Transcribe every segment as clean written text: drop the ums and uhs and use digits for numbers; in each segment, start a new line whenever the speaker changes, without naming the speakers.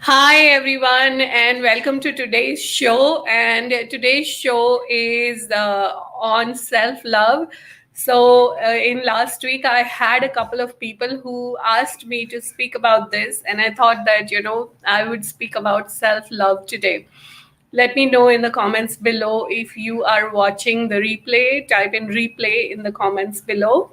Hi, everyone, and welcome to today's show. And today's show is on self love. In last week, I had a couple of people who asked me to speak about this, and I thought that, I would speak about self love today. Let me know in the comments below if you are watching the replay. Type in replay in the comments below.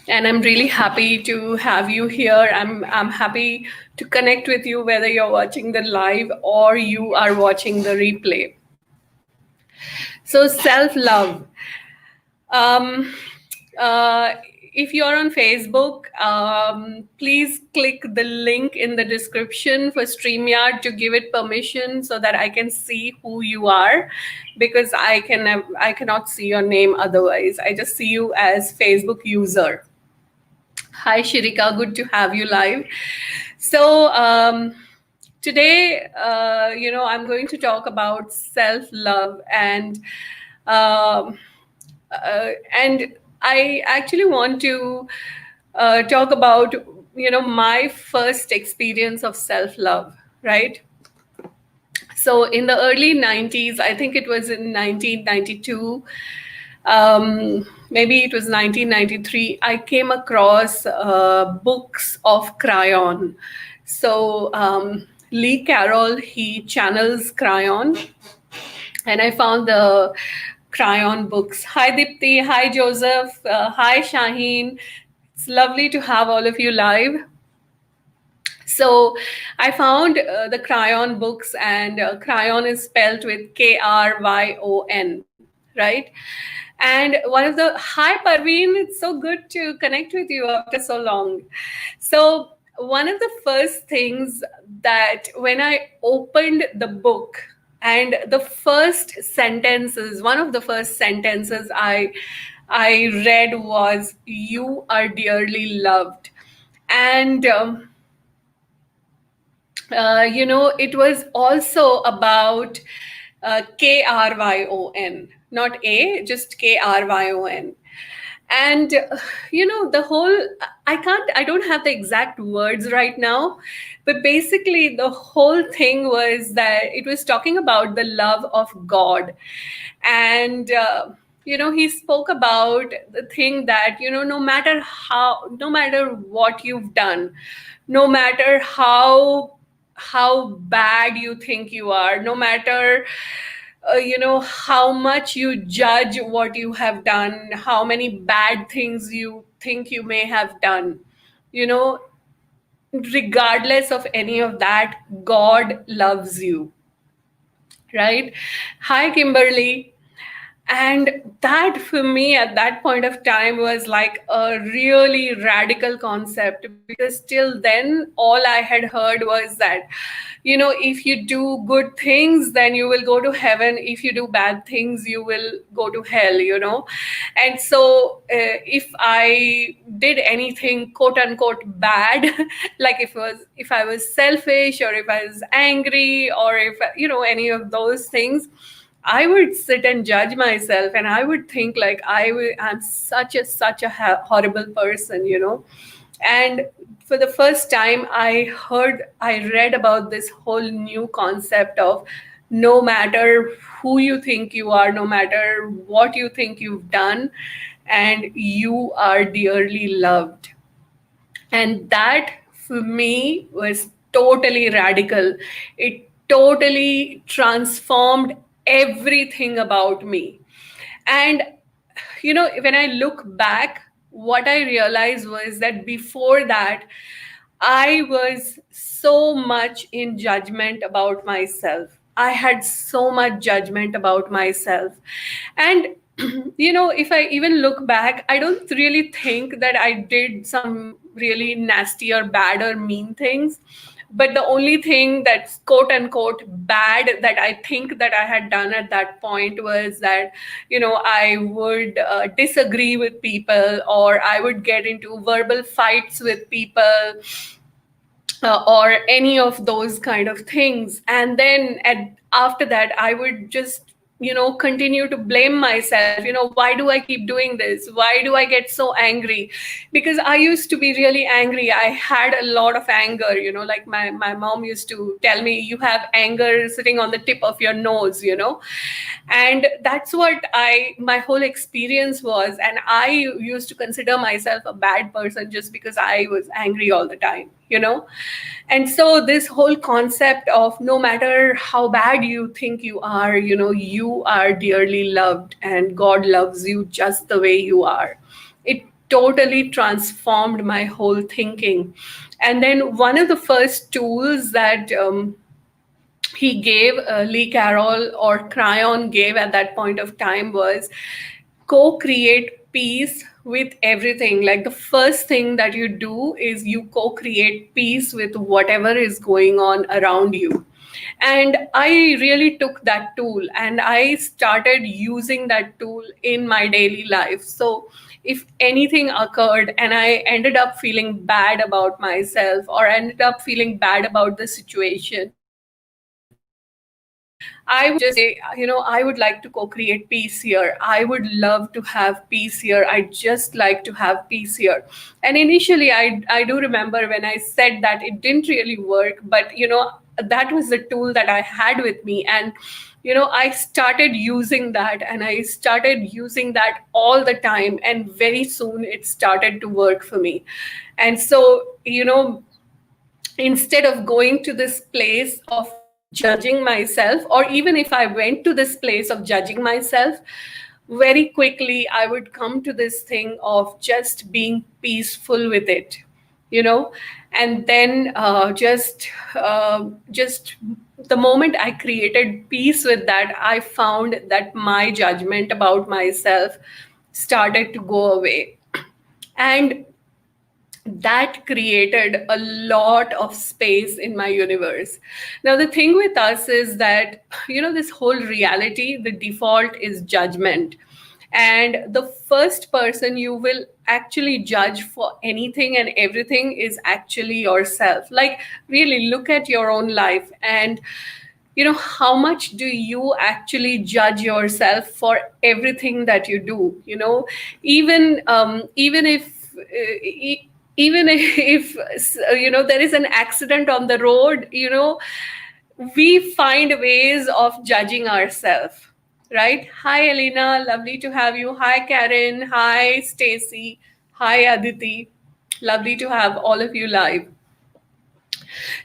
And I'm really happy to have you here. I'm happy to connect with you whether you're watching the live or you are watching the replay. So self-love. Um, uh, if you're on Facebook, please click the link in the description for StreamYard to give it permission so that I can see who you are, because I cannot see your name otherwise. I just see you as Facebook user. Hi, Shirika. Good to have you live. Today, I'm going to talk about self-love, um, and I actually want to talk about, my first experience of self-love, right? So in the early 90s, I think it was in 1992, maybe it was 1993, I came across books of Cryon. Lee Carroll, he channels Cryon, and I found the Cryon books. Hi, Dipti. Hi, Joseph. Hi, Shaheen. It's lovely to have all of you live. So I found the Cryon books, and Cryon is spelled with Kryon, right? And one of the hi Parveen, it's so good to connect with you after so long. So one of the first things that when I opened the book, and the first sentences, one of the first sentences I read was, "You are dearly loved," and it was also about Kryon, not A, just Kryon. And, the whole, I don't have the exact words right now, but basically the whole thing was that it was talking about the love of God. And, he spoke about the thing that, no matter what you've done, no matter how bad you think you are, no matter how much you judge what you have done, how many bad things you think you may have done, you know regardless of any of that, God loves you, right? Hi, Kimberly. And that, for me, at that point of time, was like a really radical concept, because till then all I had heard was that, if you do good things, then you will go to heaven. If you do bad things, you will go to hell. And so if I did anything quote unquote bad, like if I was selfish, or if I was angry, or if any of those things, I would sit and judge myself, and I would think like I'm such a horrible person. And for the first time, I read about this whole new concept of, no matter who you think you are, no matter what you think you've done, and you are dearly loved. And that, for me, was totally radical. It totally transformed everything about me. And when I look back, what I realized was that before that, I was so much in judgment about myself. I had so much judgment about myself. And, if I even look back, I don't really think that I did some really nasty or bad or mean things. But the only thing that's quote unquote bad that I think that I had done at that point was that, I would disagree with people, or I would get into verbal fights with people, or any of those kind of things. And then after that, I would just continue to blame myself. Why do I keep doing this? Why do I get so angry? Because I used to be really angry. I had a lot of anger. Like my mom used to tell me, you have anger sitting on the tip of your nose. And that's what my whole experience was. And I used to consider myself a bad person just because I was angry all the time. And so this whole concept of, no matter how bad you think you are, you are dearly loved and God loves you just the way you are. It totally transformed my whole thinking. And then one of the first tools that he gave, Lee Carroll or Cryon gave at that point of time, was co-create peace with everything. Like, the first thing that you do is you co-create peace with whatever is going on around you. And I really took that tool and I started using that tool in my daily life. So if anything occurred and I ended up feeling bad about myself or ended up feeling bad about the situation, I would just say, I would like to co-create peace here. I would love to have peace here. I just like to have peace here. And initially, I do remember when I said that, it didn't really work, but that was the tool that I had with me. And I started using that, and I started using that all the time. And very soon it started to work for me. And so, instead of going to this place of judging myself, or even if I went to this place of judging myself, very quickly I would come to this thing of just being peaceful with it, you know and then just the moment I created peace with that, I found that my judgment about myself started to go away. And that created a lot of space in my universe. Now, the thing with us is that, this whole reality, the default is judgment. And the first person you will actually judge for anything and everything is actually yourself. Like, really look at your own life, and how much do you actually judge yourself for everything that you do? Even if even if there is an accident on the road, we find ways of judging ourselves, right? Hi Elena, lovely to have you. Hi Karen, hi Stacy, hi Aditi, lovely to have all of you live.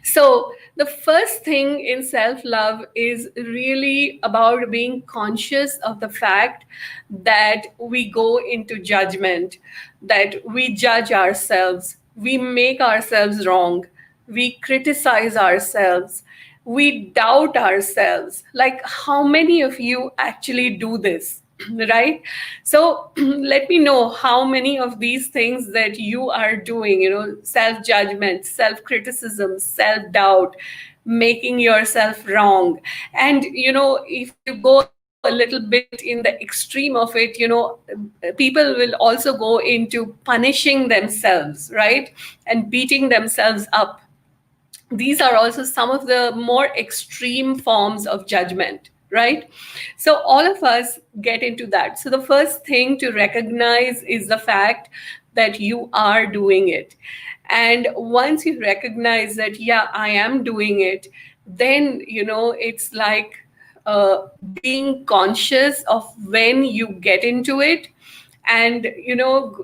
So, the first thing in self love is really about being conscious of the fact that we go into judgment, that we judge ourselves, we make ourselves wrong, we criticize ourselves, we doubt ourselves. Like, how many of you actually do this? Right? So let me know how many of these things that you are doing, self judgment, self criticism, self doubt, making yourself wrong. And if you go a little bit in the extreme of it, people will also go into punishing themselves, right? And beating themselves up. These are also some of the more extreme forms of judgment, right? So all of us get into that. So the first thing to recognize is the fact that you are doing it. And once you recognize that, yeah, I am doing it, then it's like being conscious of when you get into it, and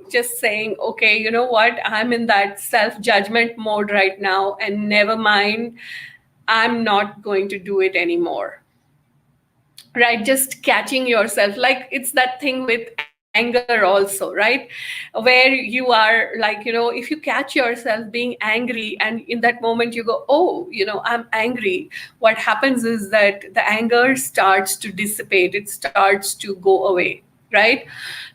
just saying, okay, you know what, I'm in that self judgment mode right now, and never mind, I'm not going to do it anymore. Right? Just catching yourself. Like, it's that thing with anger also, right? Where you are like, if you catch yourself being angry, and in that moment you go, oh, I'm angry, what happens is that the anger starts to dissipate, it starts to go away, right?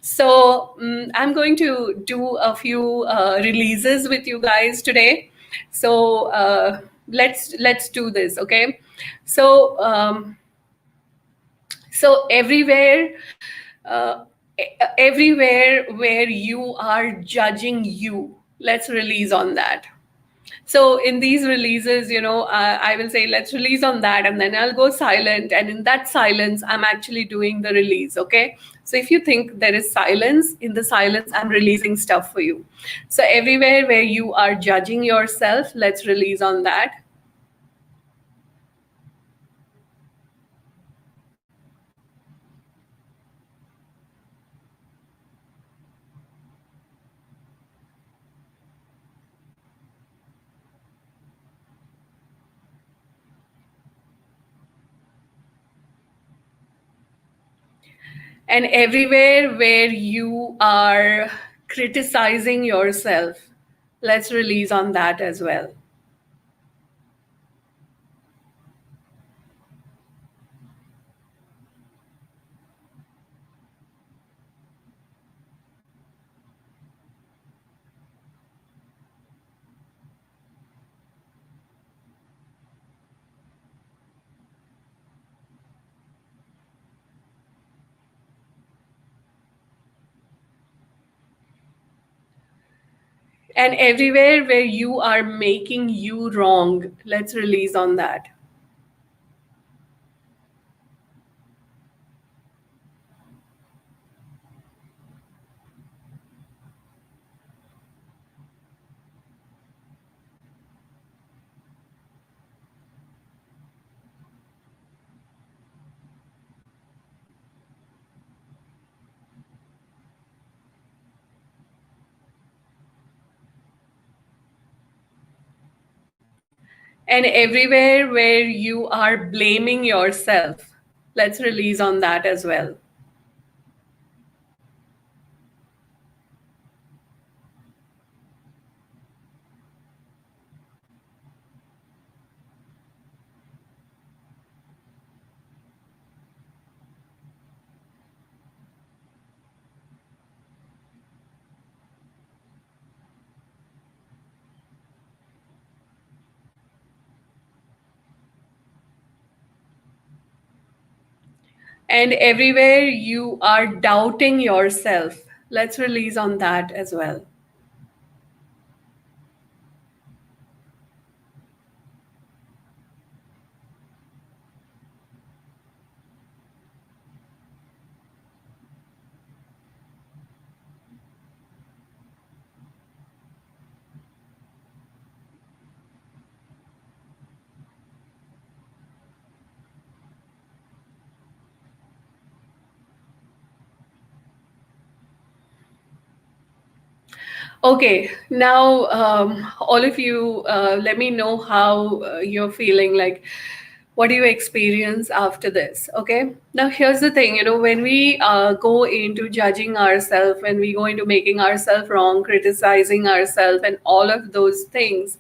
So I'm going to do a few releases with you guys today. So let's do this, okay? So so uh, everywhere where you are judging you, let's release on that. So in these releases, I will say, let's release on that, and then I'll go silent. And in that silence, I'm actually doing the release. Okay. So if you think there is silence, in the silence, I'm releasing stuff for you. So everywhere where you are judging yourself, let's release on that. And everywhere where you are criticizing yourself, let's release on that as well. And everywhere where you are making you wrong, let's release on that. And everywhere where you are blaming yourself, let's release on that as well. And everywhere you are doubting yourself, let's release on that as well. Okay, now all of you, let me know how you're feeling. Like, what do you experience after this? Okay, now here's the thing, when we go into judging ourselves, when we go into making ourselves wrong, criticizing ourselves, and all of those things,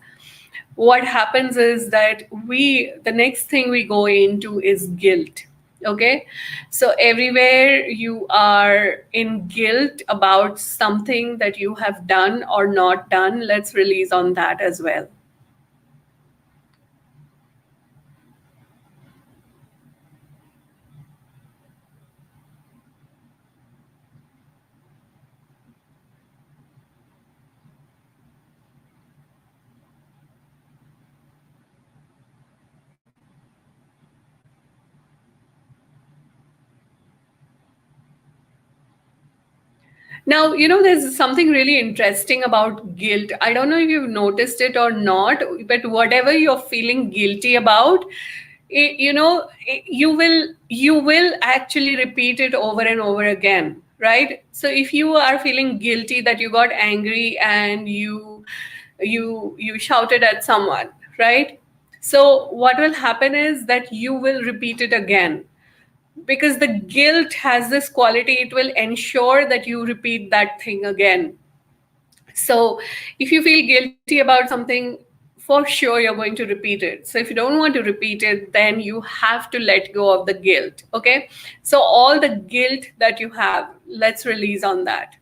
what happens is that the next thing we go into is guilt. Okay, so everywhere you are in guilt about something that you have done or not done, let's release on that as well. Now, there's something really interesting about guilt. I don't know if you've noticed it or not, but whatever you're feeling guilty about, you will actually repeat it over and over again, right? So if you are feeling guilty that you got angry and you shouted at someone, right? So what will happen is that you will repeat it again, because the guilt has this quality, it will ensure that you repeat that thing again. So if you feel guilty about something, for sure you're going to repeat it. So if you don't want to repeat it, then you have to let go of the guilt. Okay, so all the guilt that you have, let's release on that.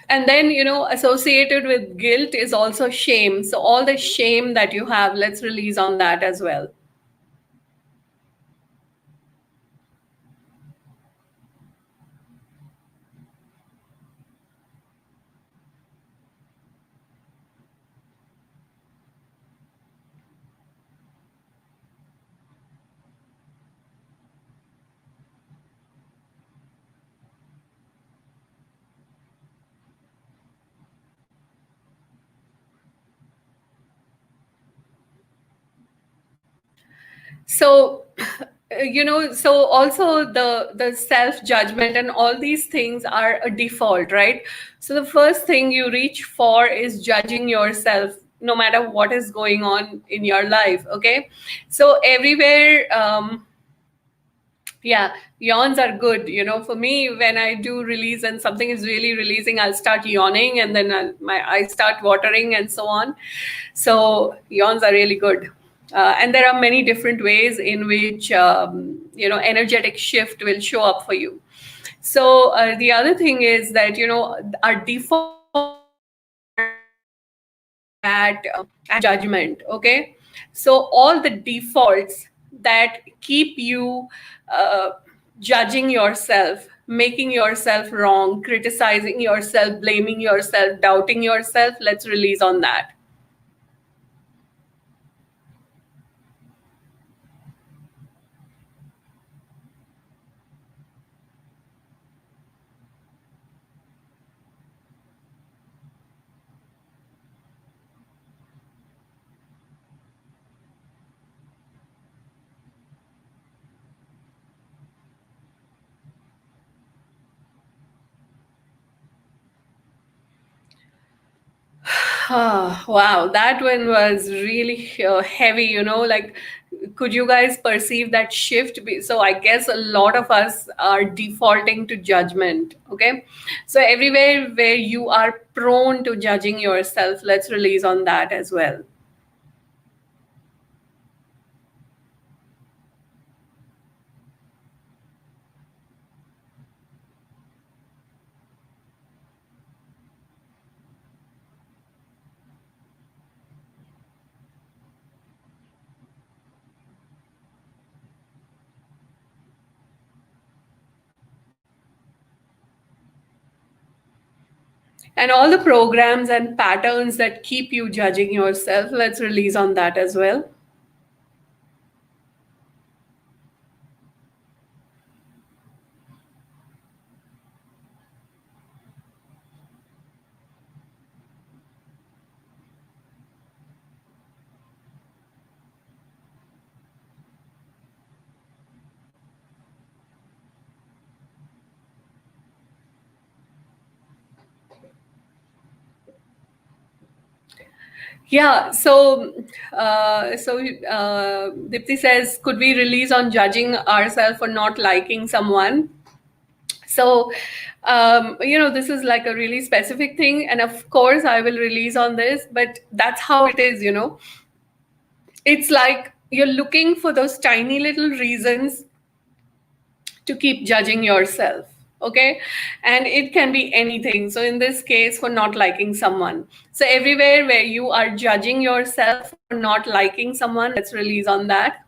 And then, associated with guilt is also shame. So all the shame that you have, let's release on that as well. So so also the self judgment and all these things are a default, right? So the first thing you reach for is judging yourself, no matter what is going on in your life. Okay, so everywhere, yeah, yawns are good. For me, when I do release and something is really releasing, I'll start yawning, and then my eyes start watering and so on. So yawns are really good. And there are many different ways in which energetic shift will show up for you. So the other thing is that our default at judgment. Okay, so all the defaults that keep you uh, judging yourself, making yourself wrong, criticizing yourself, blaming yourself, doubting yourself, let's release on that. Wow, that one was really heavy, like, could you guys perceive that shift? So I guess a lot of us are defaulting to judgment. Okay, so everywhere where you are prone to judging yourself, let's release on that as well. And all the programs and patterns that keep you judging yourself, let's release on that as well. Yeah, Dipti says, could we release on judging ourselves for not liking someone? So, this is like a really specific thing, and of course, I will release on this, but that's how it is. It's like you're looking for those tiny little reasons to keep judging yourself. Okay, and it can be anything. So in this case, for not liking someone, so everywhere where you are judging yourself for not liking someone, let's release on that.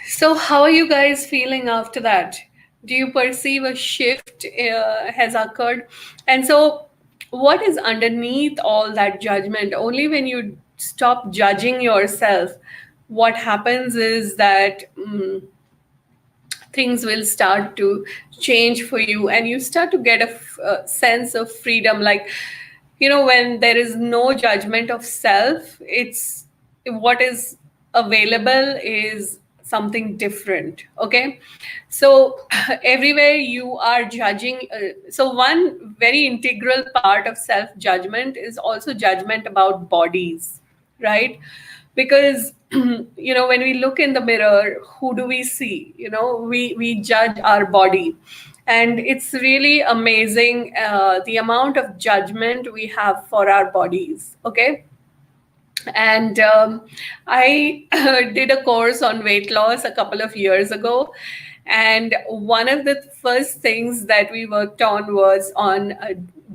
So how are you guys feeling after that? Do you perceive a shift has occurred? And so what is underneath all that judgment? Only when you stop judging yourself, what happens is that things will start to change for you, and you start to get a sense of freedom. Like, when there is no judgment of self, it's what is available is something different. Okay, so everywhere you are judging. So one very integral part of self judgment is also judgment about bodies, right? Because when we look in the mirror, who do we see? We judge our body, and it's really amazing, the amount of judgment we have for our bodies. Okay, and I did a course on weight loss a couple of years ago. And one of the first things that we worked on was on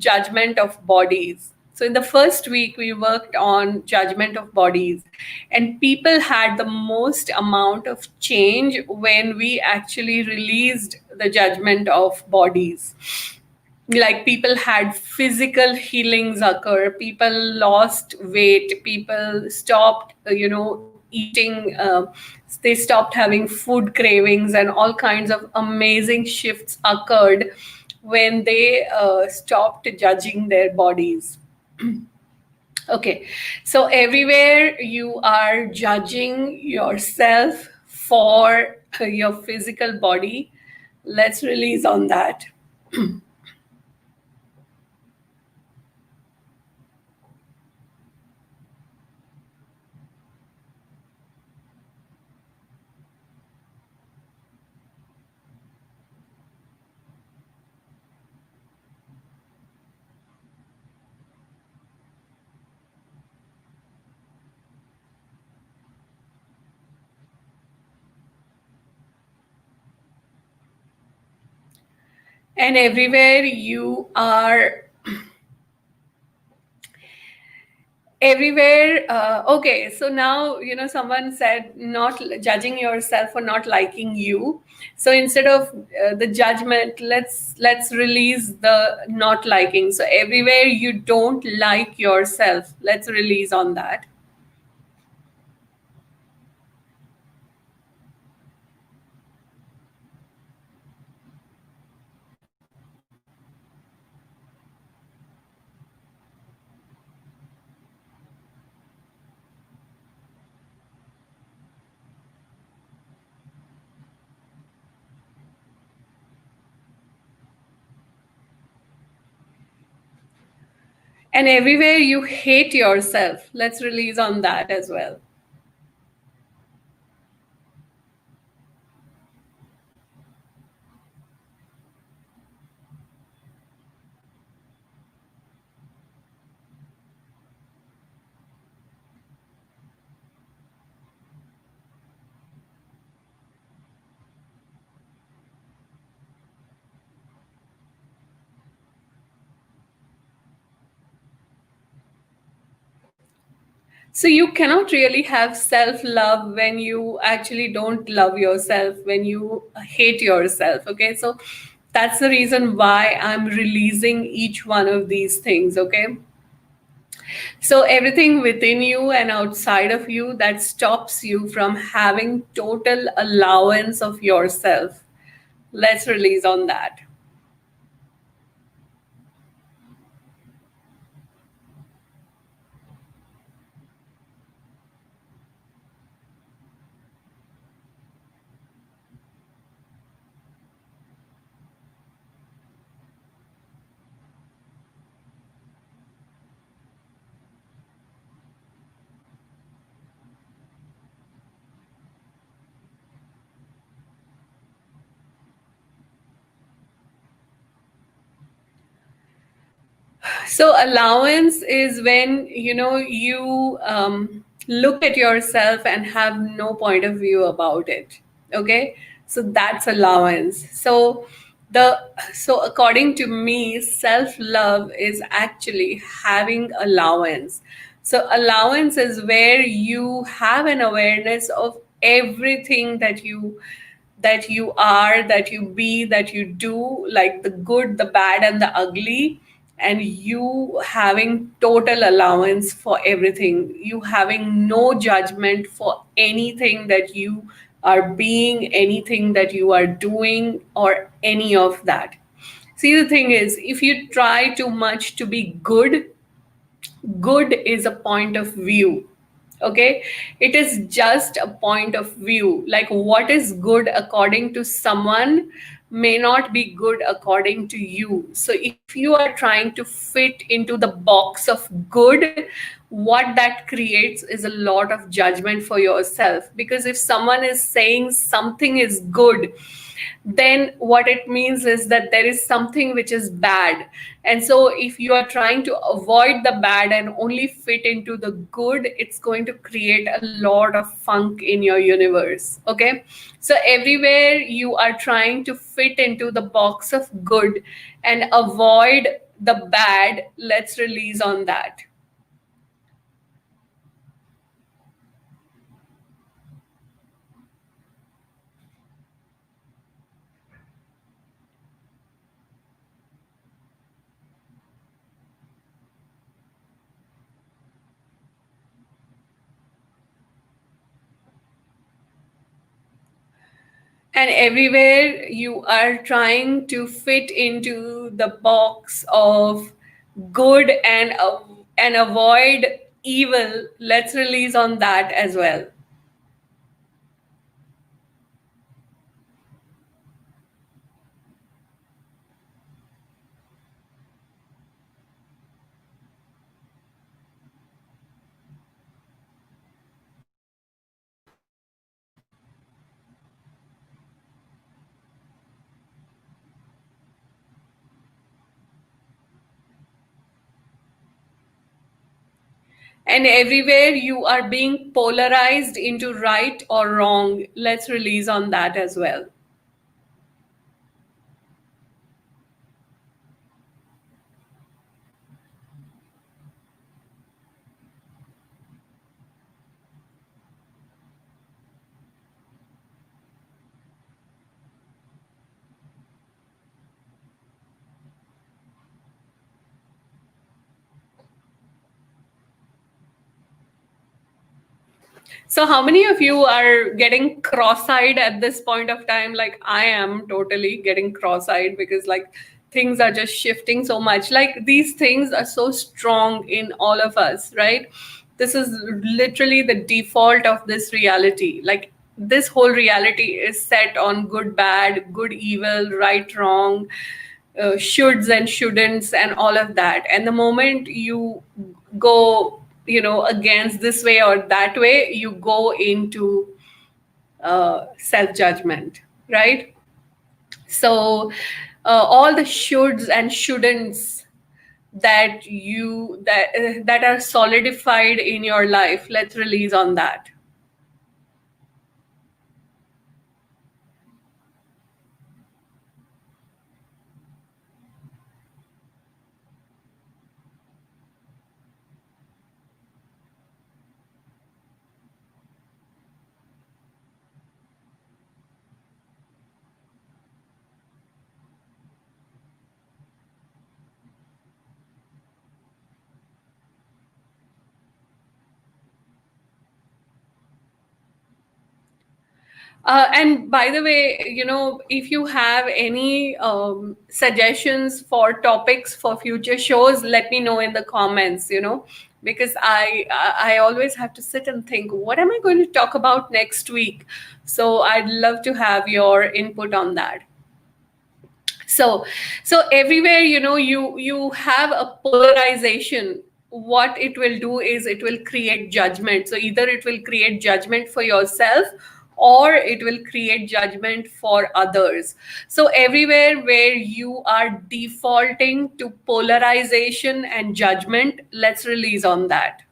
judgment of bodies. So, in the first week, we worked on judgment of bodies, and people had the most amount of change when we actually released the judgment of bodies. Like, people had physical healings occur, people lost weight, people stopped eating, they stopped having food cravings, and all kinds of amazing shifts occurred when they stopped judging their bodies. Okay, so everywhere you are judging yourself for your physical body, let's release on that. And everywhere, okay, so now someone said not judging yourself for not liking you. So instead of the judgment, let's release the not liking. So everywhere you don't like yourself, let's release on that. And everywhere you hate yourself, let's release on that as well. So you cannot really have self love when you actually don't love yourself, when you hate yourself. Okay, so that's the reason why I'm releasing each one of these things. Okay, so everything within you and outside of you that stops you from having total allowance of yourself, let's release on that. So allowance is when you look at yourself and have no point of view about it. Okay, so that's allowance. So according to me, self love is actually having allowance. So allowance is where you have an awareness of everything that you are, that you be, that you do, like the good, the bad, and the ugly, and you having total allowance for everything, you having no judgment for anything that you are being, anything that you are doing, or any of that. See, the thing is, if you try too much to be good, good is a point of view. Okay, it is just a point of view. Like what is good according to someone may not be good according to you. So if you are trying to fit into the box of good, what that creates is a lot of judgment for yourself, because if someone is saying something is good, then what it means is that there is something which is bad. And so if you are trying to avoid the bad and only fit into the good, it's going to create a lot of funk in your universe. Okay, so everywhere you are trying to fit into the box of good and avoid the bad, let's release on that. And everywhere you are trying to fit into the box of good and avoid evil, let's release on that as well. And everywhere you are being polarized into right or wrong, let's release on that as well. So, how many of you are getting cross eyed at this point of time? Like, I am totally getting cross eyed because, like, things are just shifting so much. Like, these things are so strong in all of us, right? This is literally the default of this reality. Like, this whole reality is set on good, bad, good, evil, right, wrong, shoulds and shouldnts, and all of that. And the moment you go, against this way or that way, you go into self judgment, right? So all the shoulds and shouldn'ts that are solidified in your life, let's release on that. And by the way, if you have any suggestions for topics for future shows, let me know in the comments, because I always have to sit and think, what am I going to talk about next week? So I'd love to have your input on that. So everywhere, you have a polarization. What it will do is it will create judgment. So either it will create judgment for yourself, or it will create judgment for others. So everywhere where you are defaulting to polarization and judgment, let's release on that.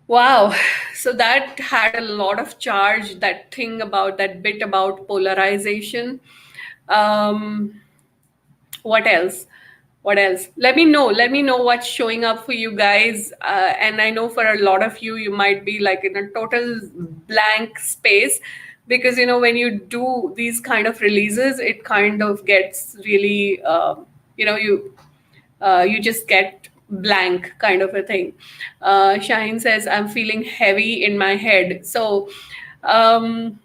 Wow. So that had a lot of charge, that thing about that bit about polarization. Um, what else? What else? Let me know what's showing up for you guys. And I know for a lot of you, you might be like in a total blank space, because when you do these kind of releases, it kind of gets really, you just get blank kind of a thing. Shaheen says, I'm feeling heavy in my head. Um,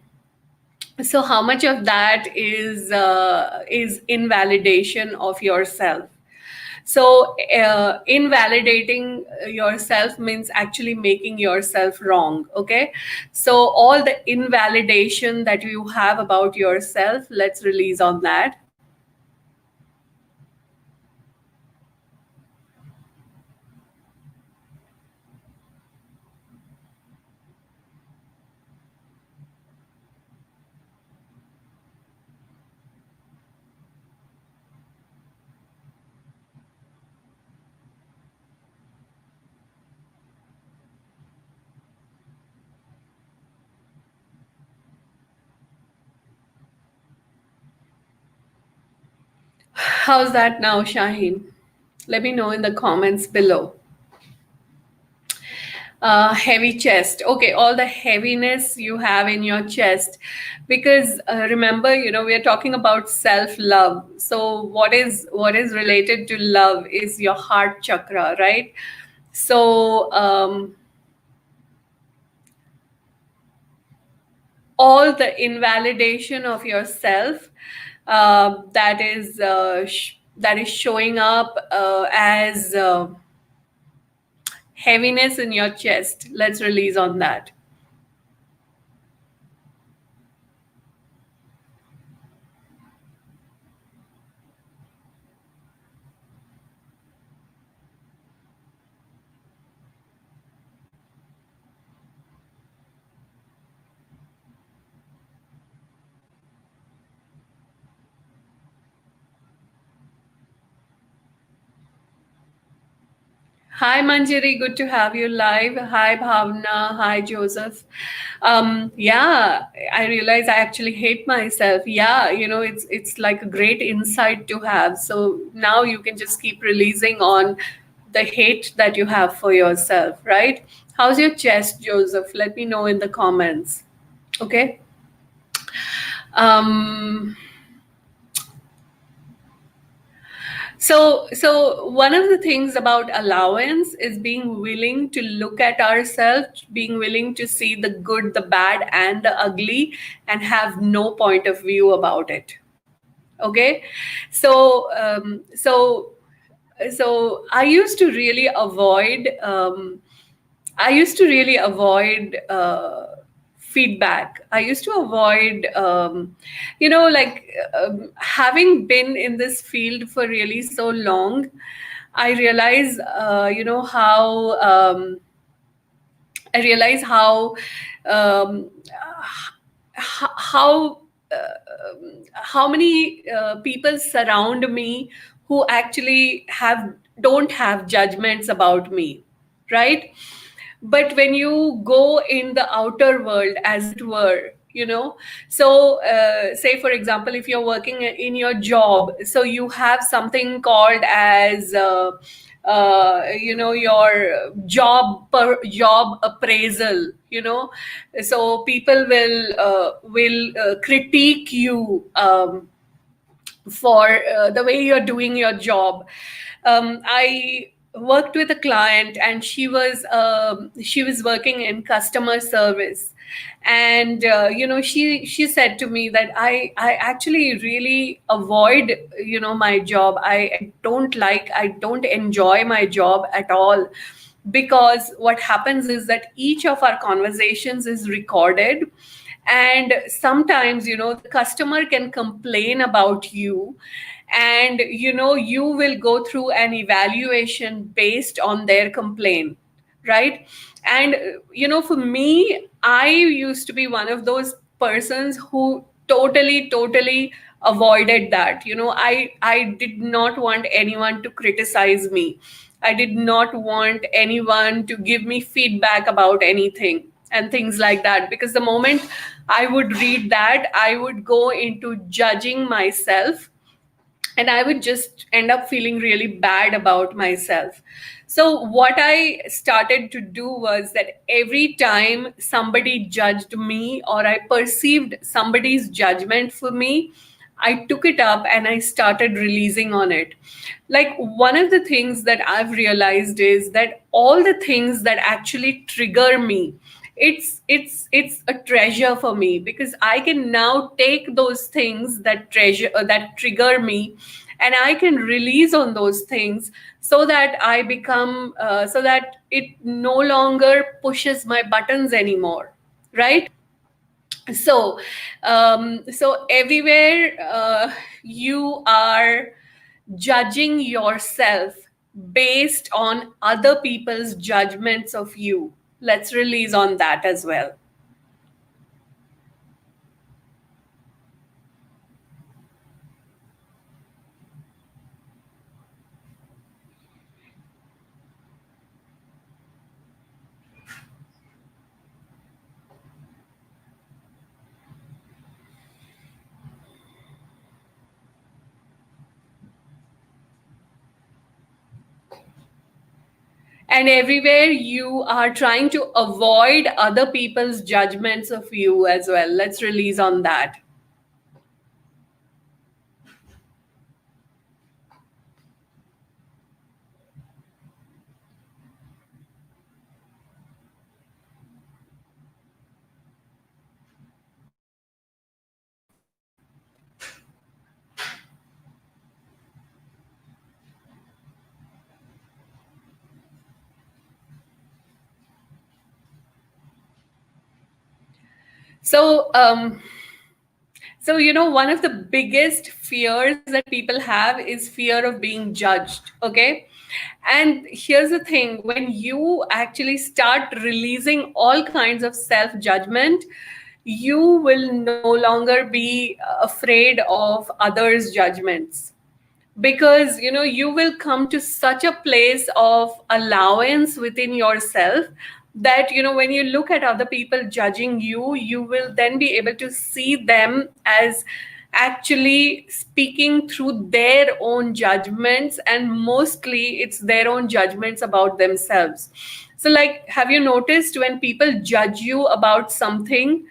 so how much of that is invalidation of yourself? So invalidating yourself means actually making yourself wrong. Okay, so all the invalidation that you have about yourself, let's release on that. How's that now, Shaheen? Let me know in the comments below. Heavy chest. Okay, all the heaviness you have in your chest. Because remember, we are talking about self-love. So what is related to love is your heart chakra, right? So all the invalidation of yourself, that is showing up as heaviness in your chest. Let's release on that. Hi Manjari, good to have you live. Hi Bhavna, hi Joseph. Yeah, I realize I actually hate myself. Yeah, it's like a great insight to have. So now you can just keep releasing on the hate that you have for yourself, right? How's your chest, Joseph? Let me know in the comments. Okay. Um, so one of the things about allowance is being willing to look at ourselves, being willing to see the good, the bad, and the ugly, and have no point of view about it. Okay, so I used to really avoid. I used to really avoid feedback. I used to avoid, having been in this field for really so long, I realize, I realize how how many people surround me who actually don't have judgments about me, right? But when you go in the outer world, as it were, so say for example, if you're working in your job, so you have something called as your job appraisal, so people will critique you for the way you're doing your job. I worked with a client, and she was working in customer service, and she said to me that I actually really avoid my job. I don't enjoy my job at all, because what happens is that each of our conversations is recorded, and sometimes the customer can complain about you, and you will go through an evaluation based on their complaint, right? And for me, I used to be one of those persons who totally avoided that. I did not want anyone to criticize me. I did not want anyone to give me feedback about anything and things like that, because the moment I would read that, I would go into judging myself, and I would just end up feeling really bad about myself. So, what I started to do was that every time somebody judged me or I perceived somebody's judgment for me, I took it up and I started releasing on it. Like, one of the things that I've realized is that all the things that actually trigger me, it's a treasure for me, because I can now take those things that that trigger me, and I can release on those things, so that I become so that it no longer pushes my buttons anymore, right? So everywhere you are judging yourself based on other people's judgments of you, let's release on that as well. And everywhere you are trying to avoid other people's judgments of you as well, let's release on that. So um so one of the biggest fears that people have is fear of being judged, okay? And here's the thing: when you actually start releasing all kinds of self judgment, you will no longer be afraid of others' judgments, because you will come to such a place of allowance within yourself that when you look at other people judging you, you will then be able to see them as actually speaking through their own judgments, and mostly it's their own judgments about themselves. So, like, have you noticed when people judge you about something,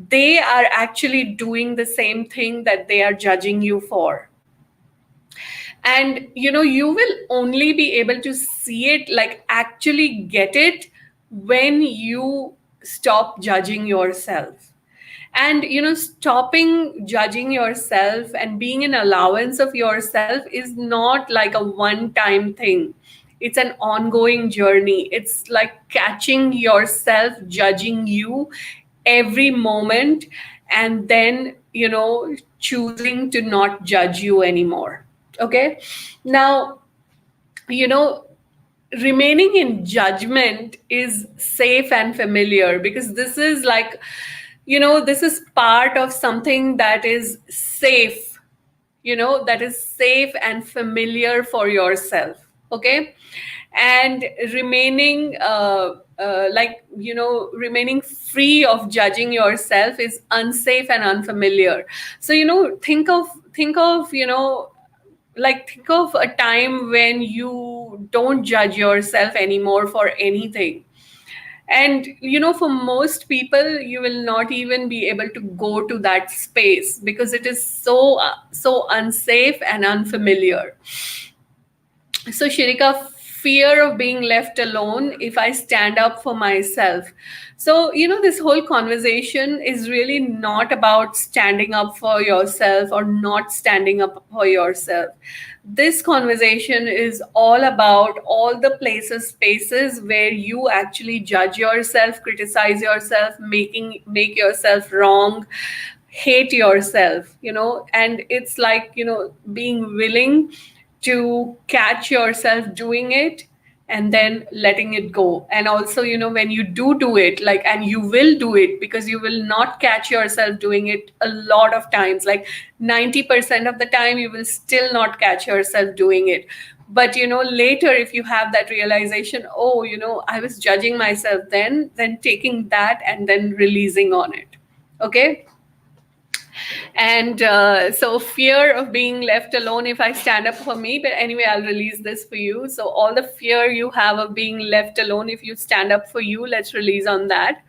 they are actually doing the same thing that they are judging you for? And you will only be able to see it, like actually get it, when you stop judging yourself. And stopping judging yourself and being an allowance of yourself is not like a one time thing. It's an ongoing journey. It's like catching yourself judging you every moment, and then choosing to not judge you anymore. Okay? Now, you know remaining in judgment is safe and familiar, because this is like, this is part of something that is safe, that is safe and familiar for yourself. Okay? And remaining remaining free of judging yourself is unsafe and unfamiliar. So think of a time when you don't judge yourself anymore for anything. And for most people, you will not even be able to go to that space, because it is so unsafe and unfamiliar. So, Shirika, fear of being left alone if I stand up for myself. So, this whole conversation is really not about standing up for yourself or not standing up for yourself. This conversation is all about all the places, spaces where you actually judge yourself, criticize yourself, make yourself wrong, hate yourself, and it's like, being willing to catch yourself doing it and then letting it go. And also, when you do it, like, and you will do it, because you will not catch yourself doing it a lot of times, like 90% of the time you will still not catch yourself doing it. But later, if you have that realization, oh, I was judging myself, then taking that and then releasing on it. Okay? And so, fear of being left alone if I stand up for me. But anyway, I'll release this for you. So, all the fear you have of being left alone if you stand up for you, let's release on that.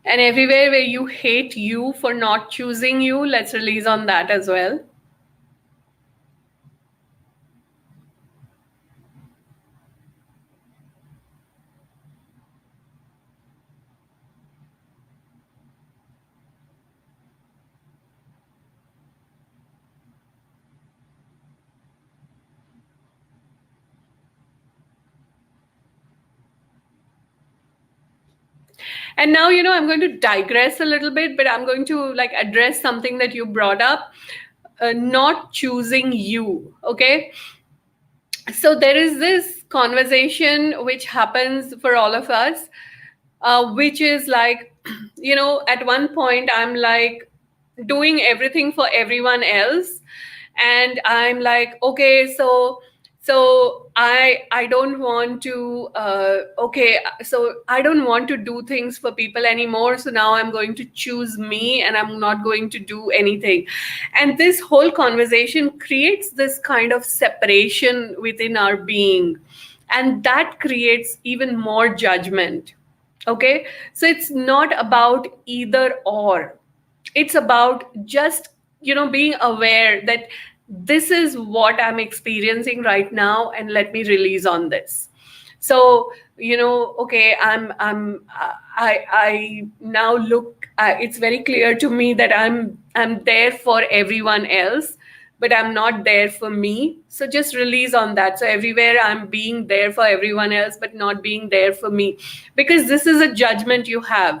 And everywhere where you hate you for not choosing you, let's release on that as well. And now, I'm going to digress a little bit, but I'm going to like address something that you brought up, not choosing you. Okay. So there is this conversation which happens for all of us, which is like, at one point I'm like doing everything for everyone else, and I'm like, okay, so I don't want to okay, so I don't want to do things for people anymore, so now I'm going to choose me and I'm not going to do anything. And this whole conversation creates this kind of separation within our being, and that creates even more judgment. Okay, so it's not about either or, it's about just being aware that this is what I'm experiencing right now, and let me release on this. So okay, I now look, it's very clear to me that I'm there for everyone else, but I'm not there for me. So just release on that. So everywhere I'm being there for everyone else, but not being there for me. Because this is a judgment you have,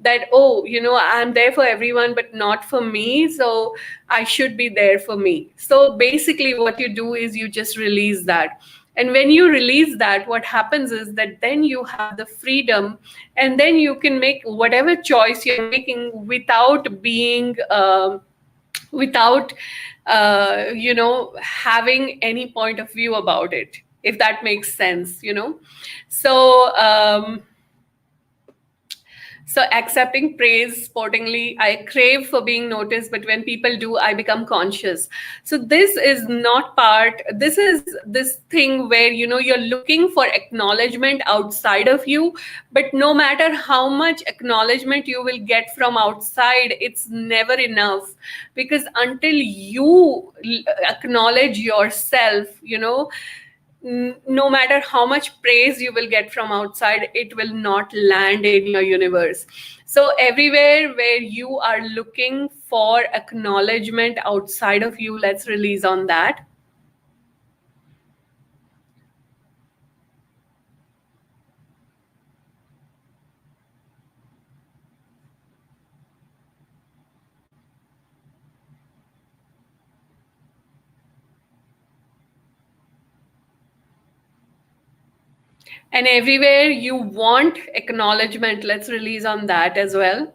that, oh, I'm there for everyone, but not for me. So I should be there for me. So basically, what you do is you just release that. And when you release that, what happens is that then you have the freedom, and then you can make whatever choice you're making without being without having any point of view about it, if that makes sense. So so accepting praise sportingly, I crave for being noticed, but when people do, I become conscious. So this is not part, this is this thing where you're looking for acknowledgement outside of you, but no matter how much acknowledgement you will get from outside, it's never enough. Because until you acknowledge yourself, no matter how much praise you will get from outside, it will not land in your universe. So everywhere where you are looking for acknowledgement outside of you, let's release on that. And everywhere you want acknowledgement, let's release on that as well.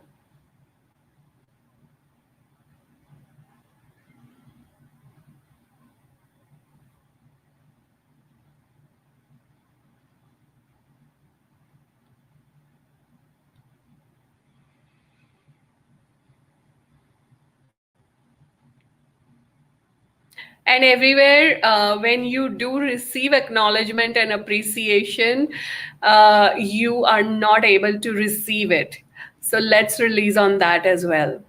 And everywhere when you do receive acknowledgement and appreciation, you are not able to receive it. So let's release on that as well.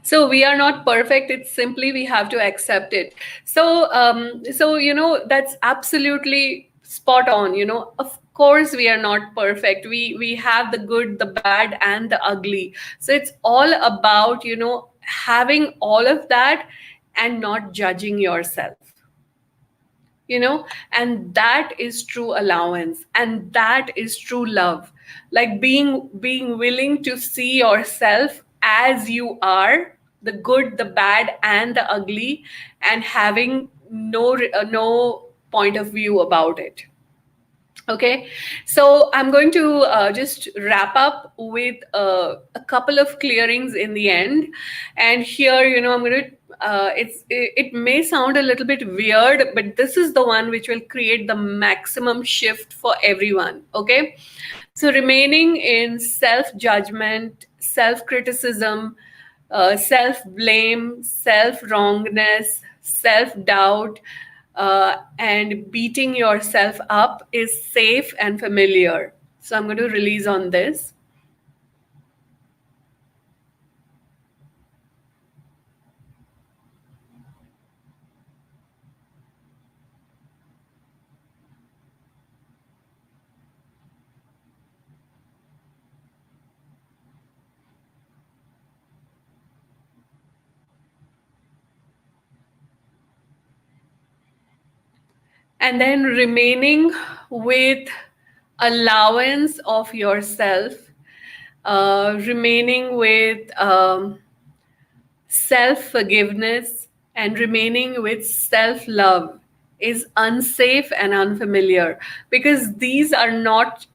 So we are not perfect, it's simply we have to accept it. So that's absolutely spot on. Of course we are not perfect, we have the good, the bad, and the ugly. So it's all about having all of that and not judging yourself, and that is true allowance, and that is true love. Like being willing to see yourself as you are, the good, the bad, and the ugly, and having no point of view about it. Okay, so I'm going to just wrap up with a couple of clearings in the end. And here, I'm going to, it may sound a little bit weird, but this is the one which will create the maximum shift for everyone. Okay, so remaining in self judgment, self criticism, self blame, self wrongness, self doubt, and beating yourself up is safe and familiar. So I'm going to release on this. And then remaining with allowance of yourself, remaining with self forgiveness, and remaining with self love is unsafe and unfamiliar, because these are not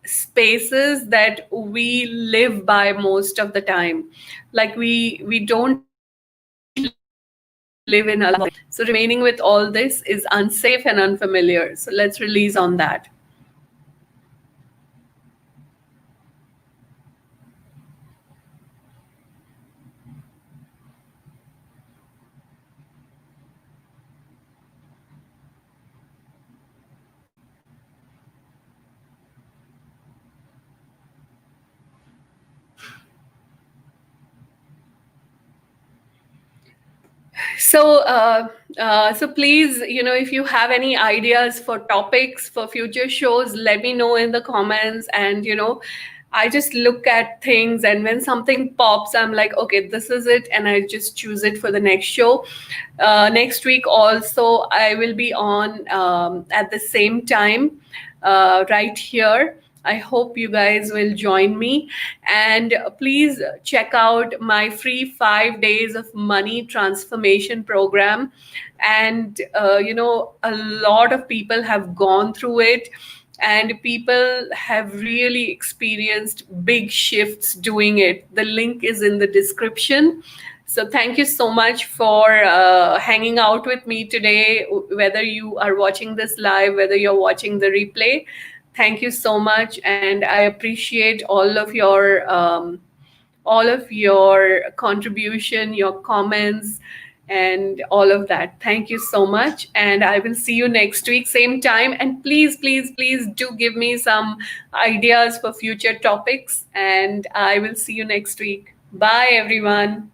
spaces that we live by most of the time. Like we don't live in allowance. So remaining with all this is unsafe and unfamiliar. So let's release on that. So please, if you have any ideas for topics for future shows, let me know in the comments. And I just look at things, and when something pops, I'm like, okay, this is it, and I just choose it for the next show. Next week also, I will be on at the same time, right here. I hope you guys will join me. And please check out my free 5 days of money transformation program. And, a lot of people have gone through it, and people have really experienced big shifts doing it. The link is in the description. So thank you so much for hanging out with me today, whether you are watching this live, whether you're watching the replay. Thank you so much, and I appreciate all of your contribution, your comments, and all of that. Thank you so much, and I will see you next week, same time. And please, please, please do give me some ideas for future topics, and I will see you next week. Bye, everyone.